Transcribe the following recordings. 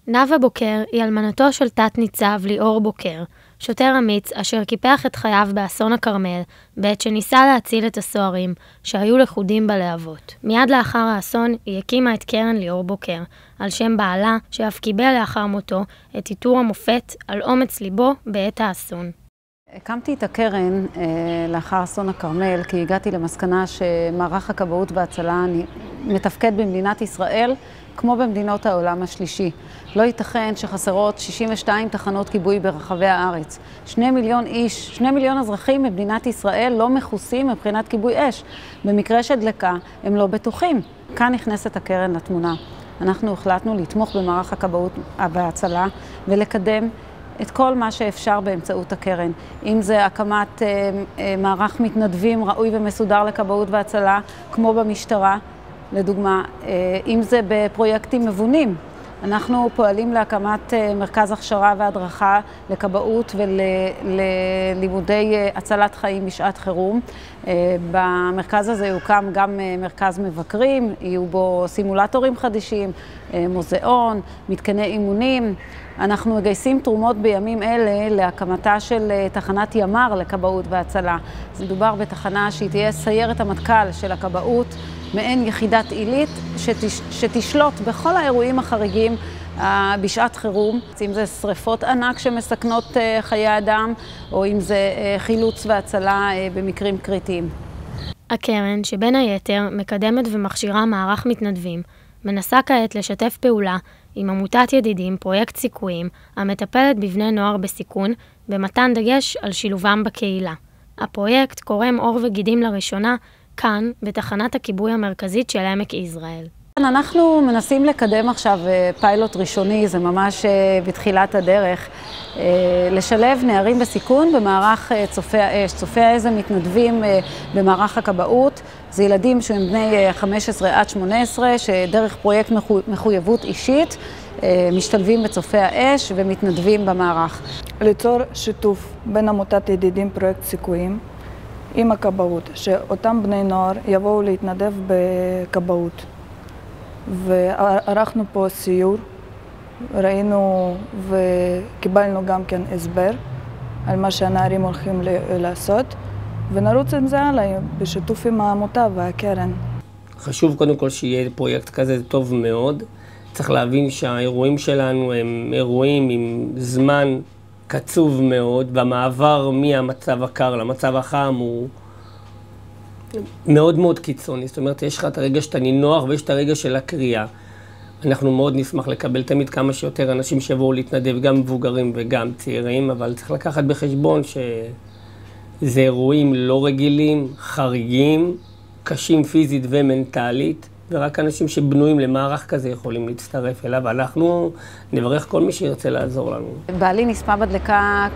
נאוה בוקר היא אלמנתו של תת ניצב ליאור בוקר, שוטר אמיץ אשר קיפח את חייו באסון הכרמל, בעת שניסה להציל את הסוהרים שהיו לכודים בלהבות. מיד לאחר האסון היא הקימה את קרן ליאור בוקר, על שם בעלה שאף קיבל לאחר מותו את עיטור המופת על אומץ ליבו בעת האסון. הקמתי את הקרן לאחר אסון הכרמל, כי הגעתי למסקנה שמערך הכבאות וההצלה מתפקד במדינת ישראל כמו במדינות העולם השלישי. לא ייתכן שחסרות 62 תחנות כיבוי ברחבי הארץ. 2 מיליון איש, 2 מיליון אזרחים במדינת ישראל לא מכוסים מבחינת כיבוי אש. במקרה של דלקה הם לא בטוחים. כאן נכנסת הקרן לתמונה. אנחנו החלטנו לתמוך במערך הכבאות וההצלה ולקדם את כל מה שאפשר באמצעות הקרן. אם זה הקמת מערך מתנדבים ראוי ומסודר לכבאות והצלה, כמו במשטרה, לדוגמה, אם זה בפרויקטים מבונים. אנחנו פועלים להקמת מרכז הכשרה והדרכה לכבאות וללימודי הצלת חיים בשעת חירום. במרכז הזה יוקם גם מרכז מבקרים, יהיו בו סימולטורים חדשים, מוזיאון, מתקני אימונים. אנחנו מגייסים תרומות בימים אלה להקמתה של תחנת ימ"ר לכבאות והצלה. זה מדובר בתחנה שהיא תהיה סיירת המטכ"ל של הכבאות, מעין יחידת עילית שתשלוט בכל האירועים החריגים בשעת חירום, אם זה שריפות ענק שמסכנות חיי אדם, או אם זה חילוץ והצלה במקרים קריטיים. הקרן, שבין היתר מקדמת ומכשירה מערך מתנדבים, מנסה כעת לשתף פעולה עם עמותת ידידים פרויקט סיכויים, המטפלת בבני נוער בסיכון, במתן דגש על שילובם בקהילה. הפרויקט קורם עור וגידים לראשונה כאן, בתחנת הכיבוי המרכזית של עמק יזרעאל. אנחנו מנסים לקדם עכשיו פיילוט ראשוני, זה ממש בתחילת הדרך, לשלב נערים בסיכון במערך צופי האש. צופי האש מתנדבים במערך הכבאות, זה ילדים שהם בני 15 עד 18, שדרך פרויקט מחויבות אישית, משתלבים בצופי האש ומתנדבים במערך. ליצור שיתוף בין עמותת ידידים פרויקט סיכויים עם הכבאות, שאותם בני נוער יבואו להתנדב בכבאות. וערכנו פה סיור, ראינו וקיבלנו גם כן הסבר על מה שהנערים הולכים לעשות, ונרוץ עם זה הלאה בשיתוף עם העמותה והקרן. חשוב קודם כל שיהיה פרויקט כזה, זה טוב מאוד. צריך להבין שהאירועים שלנו הם אירועים עם זמן קצוב מאוד, והמעבר מהמצב הקר למצב החם הוא מאוד מאוד קיצוני. זאת אומרת, יש לך את הרגע שאתה נינוח ויש את הרגע של הקריאה. אנחנו מאוד נשמח לקבל תמיד כמה שיותר אנשים שיבואו להתנדב, גם מבוגרים וגם צעירים, אבל צריך לקחת בחשבון שזה אירועים לא רגילים, חריגים, קשים פיזית ומנטלית, ורק אנשים שבנויים למערך כזה יכולים להצטרף אליו, ואנחנו נברך כל מי שירצה לעזור לנו. בעלי נספה בדלקה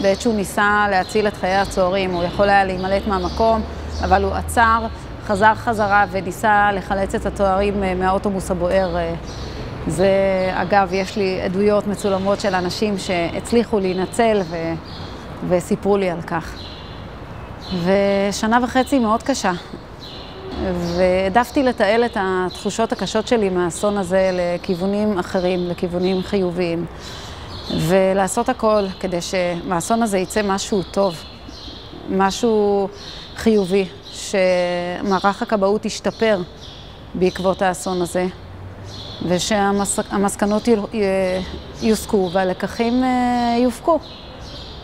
בעת שהוא ניסה להציל את חיי הצוערים, הוא יכול היה להימלט מהמקום, אבל הוא עצר, חזר חזרה וניסה לחלץ את הצוערים מהאוטובוס הבוער. זה, אגב, יש לי עדויות מצולמות של אנשים שהצליחו להינצל וסיפרו לי על כך. ושנה וחצי מאוד קשה. והעדפתי לתעל את התחושות הקשות שלי מהאסון הזה לכיוונים אחרים, לכיוונים חיוביים. ולעשות הכל כדי שמהאסון הזה יצא משהו טוב, משהו חיובי, שמערך הכבאות ישתפר בעקבות האסון הזה, ושהמסקנות יוסקו והלקחים יופקו.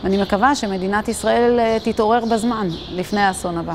אני מקווה שמדינת ישראל תתעורר בזמן לפני האסון הבא.